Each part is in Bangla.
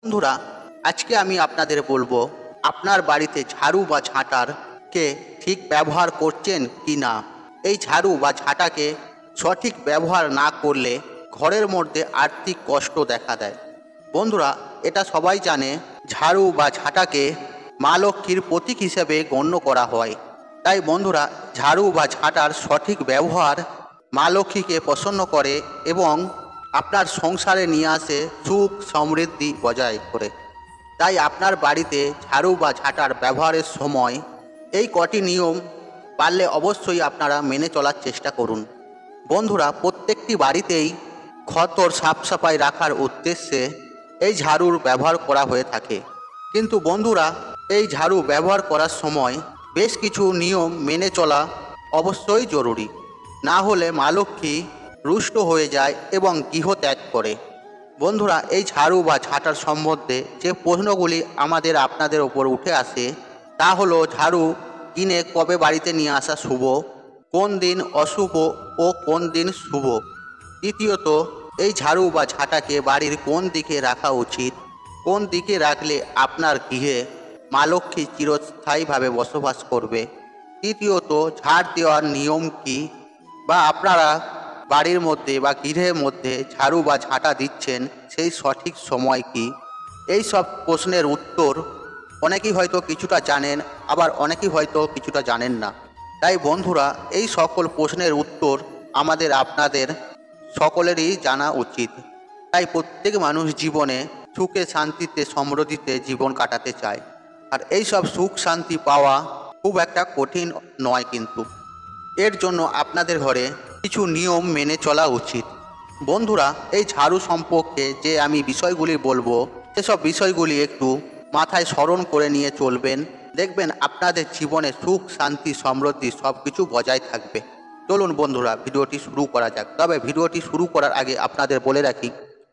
বন্ধুরা, আজকে আমি আপনাদের বলবো আপনার বাড়িতে ঝাড়ু বা ঝাঁটারকে ঠিক ব্যবহার করছেন কি না। এই ঝাড়ু বা ঝাঁটাকে সঠিক ব্যবহার না করলে ঘরের মধ্যে আর্থিক কষ্ট দেখা দেয়। বন্ধুরা, এটা সবাই জানে, ঝাড়ু বা ঝাঁটাকে মা লক্ষ্মীর প্রতীক হিসেবে গণ্য করা হয়। তাই বন্ধুরা, ঝাড়ু বা ঝাঁটার সঠিক ব্যবহার মা লক্ষ্মীকে প্রসন্ন করে এবং আপনার সংসারে নিয়ে আসে সুখ সমৃদ্ধি বজায় করে। তাই আপনার বাড়িতে ঝাড়ু বা ঝাঁটার ব্যবহারের সময় এই কটি নিয়ম পারলে অবশ্যই আপনারা মেনে চলার চেষ্টা করুন। বন্ধুরা, প্রত্যেকটি বাড়িতেই ঘর সাফ সাফাই রাখার উদ্দেশ্যে এই ঝাড়ুর ব্যবহার করা হয়ে থাকে। কিন্তু বন্ধুরা, এই ঝাড়ু ব্যবহার করার সময় বেশ কিছু নিয়ম মেনে চলা অবশ্যই জরুরি। না হলে মা লক্ষ্মী রুষ্ট হয়ে যায় এবং গৃহ ত্যাগ করে। বন্ধুরা, এই ঝাড়ু বা ঝাঁটার সম্বন্ধে যে প্রশ্নগুলি আপনাদের ওপর উঠে আসে তা হলো, ঝাড়ু কিনে কবে বাড়িতে নিয়ে আসা শুভ, কোন দিন অশুভ ও কোন দিন শুভ। দ্বিতীয়ত, এই ঝাড়ু বা ঝাঁটাকে বাড়ির কোন দিকে রাখা উচিত, কোন দিকে রাখলে আপনার গৃহে মা লক্ষ্মী চিরস্থায়ীভাবে বসবাস করবে। তৃতীয়ত, ঝাড় দেওয়ার নিয়ম কী, বা আপনারা বাড়ির মধ্যে বা গৃহের মধ্যে ঝাড়ু বা ঝাঁটা দিচ্ছেন সেই সঠিক সময় কি। এই সব প্রশ্নের উত্তর অনেকেই হয়তো কিছুটা জানেন, আবার অনেকেই হয়তো কিছুটা জানেন না। তাই বন্ধুরা, এই সকল প্রশ্নের উত্তর আপনাদের সকলেরই জানা উচিত। তাই প্রত্যেক মানুষ জীবনে সুখে শান্তিতে সমৃদ্ধিতে জীবন কাটাতে চায়। আর এই সব সুখ শান্তি পাওয়া খুব একটা কঠিন নয়, কিন্তু এর জন্য আপনাদের ঘরে কিছু নিয়ম মেনে চলা উচিত। বন্ধুরা, এই ঝাড়ু সম্পর্কে যে আমি বিষয়গুলি বলবো, সেসব বিষয়গুলি একটু মাথায় স্মরণ করে নিয়ে চলবেন। দেখবেন আপনাদের জীবনে সুখ শান্তি সমৃদ্ধি সব কিছু বজায় থাকবে। চলুন বন্ধুরা, ভিডিওটি শুরু করা যাক। তবে ভিডিওটি শুরু করার আগে আপনাদের বলে রাখি,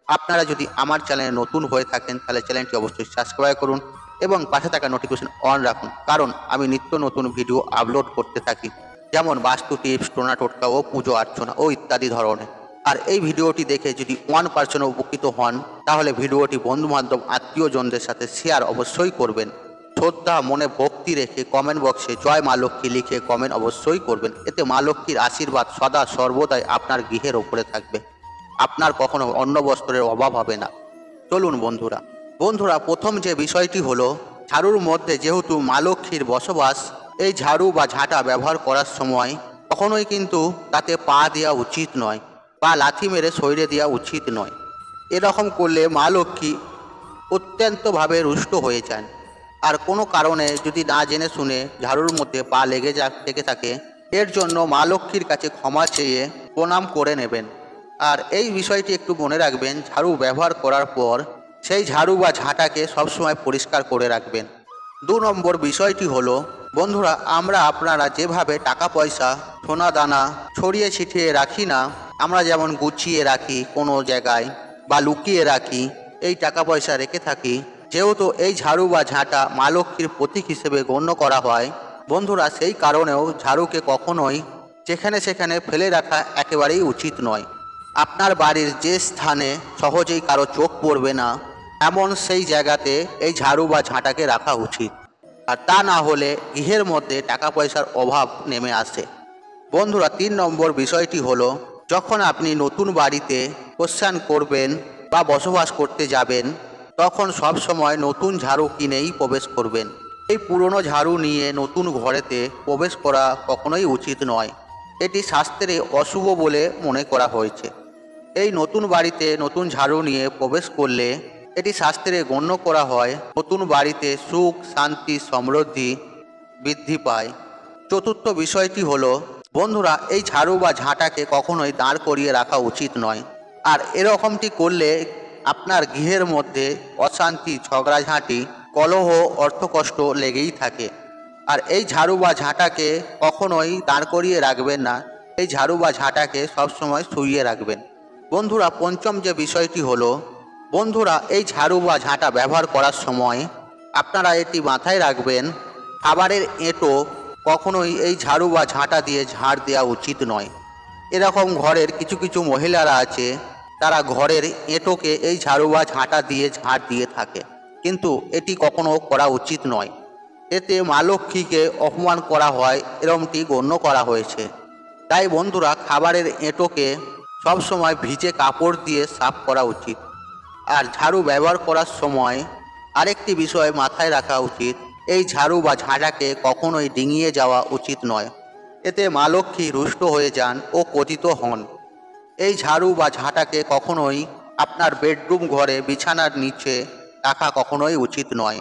আপনারা যদি আমার চ্যানেলে নতুন হয়ে থাকেন তাহলে চ্যানেলটি অবশ্যই সাবস্ক্রাইব করুন এবং পাশে থাকা নোটিফিকেশন অন রাখুন, কারণ আমি নিত্য নতুন ভিডিও আপলোড করতে থাকি, যেমন বাস্তু টিপস, টোনা টোটকা ও পুজো অর্চনা ও ইত্যাদি ধরনের। আর এই ভিডিওটি দেখে যদি 1% উপকৃত হন তাহলে ভিডিওটি বন্ধুবান্ধব আত্মীয়জনদের সাথে শেয়ার অবশ্যই করবেন। শ্রদ্ধা মনে ভক্তি রেখে কমেন্ট বক্সে জয় মা লক্ষ্মী লিখে কমেন্ট অবশ্যই করবেন। এতে মা লক্ষ্মীর আশীর্বাদ সদা সর্বদাই আপনার গৃহের ওপরে থাকবে। আপনার কখনো অন্ন বস্ত্রের অভাব হবে না। চলুন বন্ধুরা, প্রথম যে বিষয়টি হলো, ঝাড়ুর মধ্যে যেহেতু মা লক্ষ্মীর বসবাস, এই ঝাড়ু বা ঝাঁটা ব্যবহার করার সময় কখনোই কিন্তু তাতে পা দেওয়া উচিত নয়, বা লাথি মেরে সইরে দেওয়া উচিত নয়। এরকম করলে মা লক্ষ্মী অত্যন্তভাবে রুষ্ট হয়ে যান। আর কোনো কারণে যদি না জেনে শুনে ঝাড়ুর মধ্যে পা লেগে থাকে, এর জন্য মা লক্ষ্মীর কাছে ক্ষমা চেয়ে প্রণাম করে নেবেন। আর এই বিষয়টি একটু মনে রাখবেন, ঝাড়ু ব্যবহার করার পর সেই ঝাড়ু বা ঝাঁটাকে সবসময় পরিষ্কার করে রাখবেন। 2 নম্বর বিষয়টি হলো, বন্ধুরা, আপনারা যেভাবে টাকা পয়সা সোনা দানা ছড়িয়ে ছিটিয়ে রাখি না, আমরা যেমন গুছিয়ে রাখি কোনো জায়গায় বা লুকিয়ে রাখি, এই টাকা পয়সা রেখে থাকি, যেহেতু এই ঝাড়ু বা ঝাঁটা মা লক্ষ্মীর প্রতীক হিসেবে গণ্য করা হয়, বন্ধুরা, সেই কারণেও ঝাড়ুকে কখনোই যেখানে সেখানে ফেলে রাখা একেবারেই উচিত নয়। আপনার বাড়ির যে স্থানে সহজেই কারো চোখ পড়বে না, এমন সেই জায়গাতে এই ঝাড়ু বা ঝাঁটাকে রাখা উচিত। আর তা না হলে গৃহের মধ্যে টাকা পয়সার অভাব নেমে আসে। বন্ধুরা, 3 নম্বর বিষয়টি হলো, যখন আপনি নতুন বাড়িতে প্রস্থান করবেন বা বসবাস করতে যাবেন, তখন সব সময় নতুন ঝাড়ু কিনেই প্রবেশ করবেন। এই পুরনো ঝাড়ু নিয়ে নতুন ঘরেতে প্রবেশ করা কখনোই উচিত নয়। এটি শাস্ত্রে অশুভ বলে মনে করা হয়েছে। এই নতুন বাড়িতে নতুন ঝাড়ু নিয়ে প্রবেশ করলে এটি শাস্ত্রে গণ্য করা হয় নতুন বাড়িতে সুখ শান্তি সমৃদ্ধি বৃদ্ধি পায়। চতুর্থ বিষয়টি হলো, বন্ধুরা, এই ঝাড়ু বা ঝাঁটাকে কখনোই দাঁড় করিয়ে রাখা উচিত নয়। আর এরকমটি করলে আপনার গৃহের মধ্যে অশান্তি, ঝগড়াঝাঁটি, কলহ, অর্থকষ্ট লেগেই থাকে। আর এই ঝাড়ু বা ঝাঁটাকে কখনোই দাঁড় করিয়ে রাখবেন না, এই ঝাড়ু বা ঝাঁটাকে সবসময় শুইয়ে রাখবেন। বন্ধুরা, পঞ্চম যে বিষয়টি হলো, বন্ধুরা, এই ঝাড়ু বা ঝাঁটা ব্যবহার করার সময় আপনারা এটি মাথায় রাখবেন, খাবারের এঁটো কখনোই এই ঝাড়ু বা ঝাঁটা দিয়ে ঝাড় দেওয়া উচিত নয়। এরকম ঘরের কিছু কিছু মহিলারা আছে, তারা ঘরের এঁটোকে এই ঝাড়ু বা ঝাঁটা দিয়ে ঝাড় দিয়ে থাকে, কিন্তু এটি কখনো করা উচিত নয়। এতে মা লক্ষ্মীকে অপমান করা হয় এরমটি গণ্য করা হয়েছে। তাই বন্ধুরা, খাবারের এঁটোকে সবসময় ভিজে কাপড় দিয়ে সাফ করা উচিত। আর ঝাড়ু ব্যবহার করার সময় আরেকটি বিষয় মাথায় রাখা উচিত, এই ঝাড়ু বা ঝাঁটাকে কখনোই ডিঙিয়ে যাওয়া উচিত নয়। এতে মা লক্ষ্মী রুষ্ট হয়ে যান ও পতিত হন। এই ঝাড়ু বা ঝাঁটাকে কখনোই আপনার বেডরুম ঘরে বিছানার নিচে রাখা কখনোই উচিত নয়।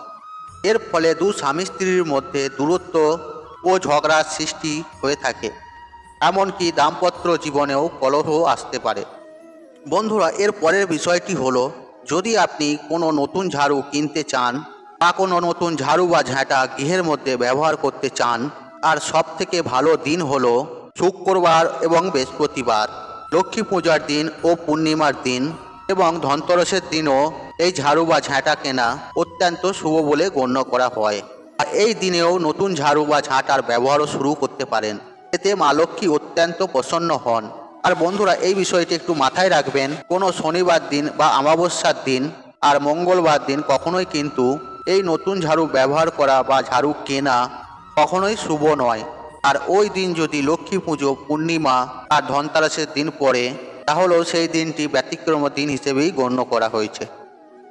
এর ফলে দু স্বামী স্ত্রীর মধ্যে দূরত্ব ও ঝগড়ার সৃষ্টি হয়ে থাকে, এমনকি দাম্পত্য জীবনেও কলহ আসতে পারে। বন্ধুরা, এর পরের বিষয়টি হলো, যদি আপনি কোনো নতুন ঝাড়ু কিনতে চান বা কোনো নতুন ঝাড়ু বা ঝাঁটা গৃহের মধ্যে ব্যবহার করতে চান, আর সবথেকে ভালো দিন হলো শুক্রবার এবং বৃহস্পতিবার, লক্ষ্মী পূজার দিন ও পূর্ণিমার দিন এবং ধনতেরাসের দিনও এই ঝাড়ু বা ঝাঁটা কেনা অত্যন্ত শুভ বলে গণ্য করা হয়। আর এই দিনেও নতুন ঝাড়ু বা ঝাঁটার ব্যবহারও শুরু করতে পারেন। এতে মা লক্ষ্মী অত্যন্ত প্রসন্ন হন। আর বন্ধুরা, এই বিষয়টি একটু মাথায় রাখবেন, কোনো শনিবার দিন বা অমাবস্যার দিন আর মঙ্গলবার দিন কখনোই কিন্তু এই নতুন ঝাড়ু ব্যবহার করা বা ঝাড়ু কেনা কখনোই শুভ নয়। আর ওই দিন যদি লক্ষ্মী পুজো, পূর্ণিমা আর ধনতেরাসের দিন পড়ে, তাহলেও সেই দিনটি ব্যতিক্রম দিন হিসেবেই গণ্য করা হয়েছে।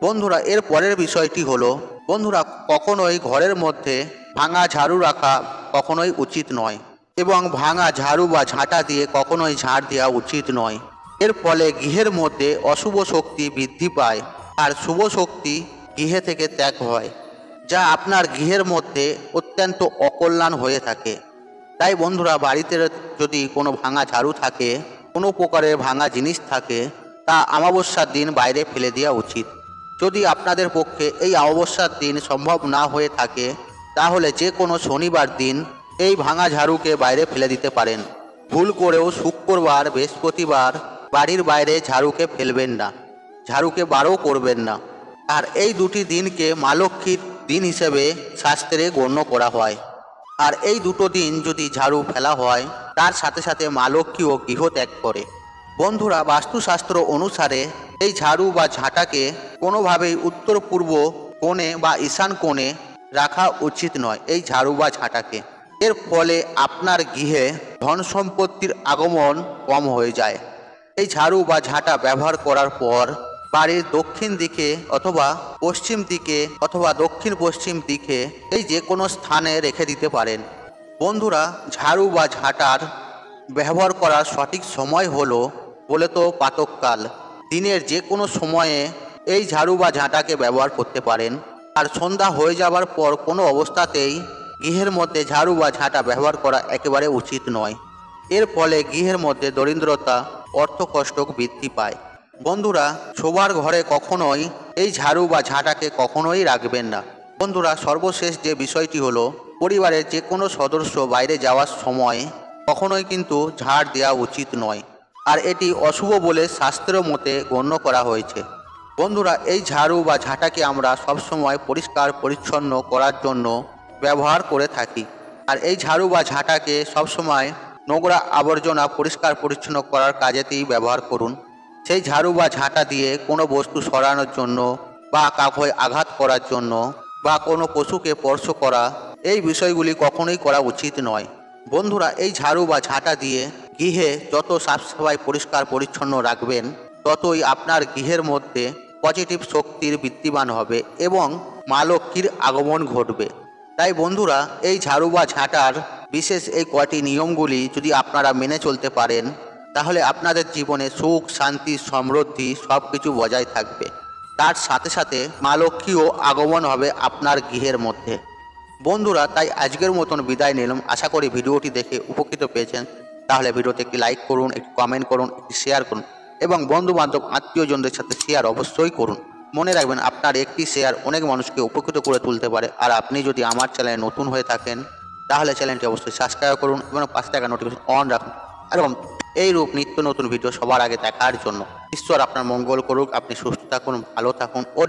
বন্ধুরা, এর পরের বিষয়টি হলো, বন্ধুরা, কখনোই ঘরের মধ্যে ভাঙা ঝাড়ু রাখা কখনোই উচিত নয় এবং ভাঙা ঝাড়ু বা ঝাঁটা দিয়ে কখনোই ঝাড় দেওয়া উচিত নয়। এর ফলে গৃহের মধ্যে অশুভ শক্তি বৃদ্ধি পায় আর শুভ শক্তি গৃহে থেকে ত্যাগ হয়, যা আপনার গৃহের মধ্যে অত্যন্ত অকল্যাণ হয়ে থাকে। তাই বন্ধুরা, বাড়িতে যদি কোনো ভাঙা ঝাড়ু থাকে, কোনো প্রকারের ভাঙা জিনিস থাকে, তা অমাবস্যার দিন বাইরে ফেলে দেওয়া উচিত। যদি আপনাদের পক্ষে এই অমাবস্যার দিন সম্ভব না হয়ে থাকে, তাহলে যে কোনো শনিবার দিন এই ভাঙা ঝাড়ুকে বাইরে ফেলে দিতে পারেন। ভুল করেও শুক্রবার, বৃহস্পতিবার বাড়ির বাইরে ঝাড়ুকে ফেলবেন না, ঝাড়ুকে বারও করবেন না। আর এই দুটি দিনকে মা লক্ষ্মীর দিন হিসেবে শাস্ত্রে গণ্য করা হয়। আর এই দুটো দিন যদি ঝাড়ু ফেলা হয়, তার সাথে সাথে মা লক্ষ্মীও গৃহ ত্যাগ করে। বন্ধুরা, বাস্তুশাস্ত্র অনুসারে এই ঝাড়ু বা ঝাঁটাকে কোনোভাবেই উত্তর পূর্ব কোণে বা ঈশান কোণে রাখা উচিত নয়। এই ঝাড়ু বা ঝাঁটাকে, এর ফলে আপনার গৃহে ধন সম্পত্তির আগমন কম হয়ে যায়। এই ঝাড়ু বা ঝাঁটা ব্যবহার করার পর বাড়ির দক্ষিণ দিকে অথবা পশ্চিম দিকে অথবা দক্ষিণ পশ্চিম দিকে এই যে কোনো স্থানে রেখে দিতে পারেন। বন্ধুরা, ঝাড়ু বা ঝাঁটার ব্যবহার করার সঠিক সময় হলো বলে তো প্রাতঃকাল, দিনের যে কোনো সময়ে এই ঝাড়ু বা ঝাঁটাকে ব্যবহার করতে পারেন। আর সন্ধ্যা হয়ে যাবার পর কোনো অবস্থাতেই গৃহের মধ্যে ঝাড়ু বা ঝাঁটা ব্যবহার করা একেবারে উচিত নয়। এর ফলে গৃহের মধ্যে দরিদ্রতা, অর্থকষ্ট বৃদ্ধি পায়। বন্ধুরা, শোবার ঘরে কখনোই এই ঝাড়ু বা ঝাঁটাকে কখনোই রাখবেন না। বন্ধুরা, সর্বশেষ যে বিষয়টি হলো, পরিবারের যে কোনো সদস্য বাইরে যাওয়ার সময় কখনোই কিন্তু ঝাড় দেওয়া উচিত নয়, আর এটি অশুভ বলে শাস্ত্র মতে গণ্য করা হয়েছে। বন্ধুরা, এই ঝাড়ু বা ঝাঁটাকে আমরা সবসময় পরিষ্কার পরিচ্ছন্ন করার জন্য ব্যবহার করে থাকি। আর এই ঝাড়ু বা ঝাঁটাকে সবসময় নোংরা আবর্জনা পরিষ্কার পরিচ্ছন্ন করার কাজেতেই ব্যবহার করুন। সেই ঝাড়ু বা ঝাঁটা দিয়ে কোনো বস্তু সরানোর জন্য বা কাউকে আঘাত করার জন্য বা কোনো পশুকে স্পর্শ করা, এই বিষয়গুলি কখনোই করা উচিত নয়। বন্ধুরা, এই ঝাড়ু বা ঝাঁটা দিয়ে গৃহে যত সাফসাফাই পরিষ্কার পরিচ্ছন্ন রাখবেন, ততই আপনার গৃহের মধ্যে পজিটিভ শক্তির বৃদ্ধিমান হবে এবং মা লক্ষ্মীর আগমন ঘটবে। তাই বন্ধুরা, এই ঝাড়ু বা ঝাঁটার বিশেষ এই কটি নিয়মগুলি যদি আপনারা মেনে চলতে পারেন, তাহলে আপনাদের জীবনে সুখ, শান্তি, সমৃদ্ধি সব কিছু বজায় থাকবে। তার সাথে সাথে মা লক্ষ্মীও আগমন হবে আপনার গৃহের মধ্যে। বন্ধুরা, তাই আজকের মতন বিদায় নিলাম। আশা করি ভিডিওটি দেখে উপকৃত পেয়েছেন। তাহলে ভিডিওতে একটি লাইক করুন, একটি কমেন্ট করুন, একটি শেয়ার করুন এবং বন্ধুবান্ধব আত্মীয়জনদের সাথে শেয়ার অবশ্যই করুন। মনে রাখবেন, আপনার একটি শেয়ার অনেক মানুষকে উপকৃত করে তুলতে পারে। আর আপনি যদি আমার চ্যানেলে নতুন হয়ে থাকেন, তাহলে চ্যানেলটি অবশ্যই সাবস্ক্রাইব করুন এবং পাশে থাকা নোটিফিকেশন অন রাখুন। এবং এইরূপ নিত্য নতুন ভিডিও সবার আগে দেখার জন্য ঈশ্বর আপনার মঙ্গল করুক। আপনি সুস্থ থাকুন, ভালো থাকুন ও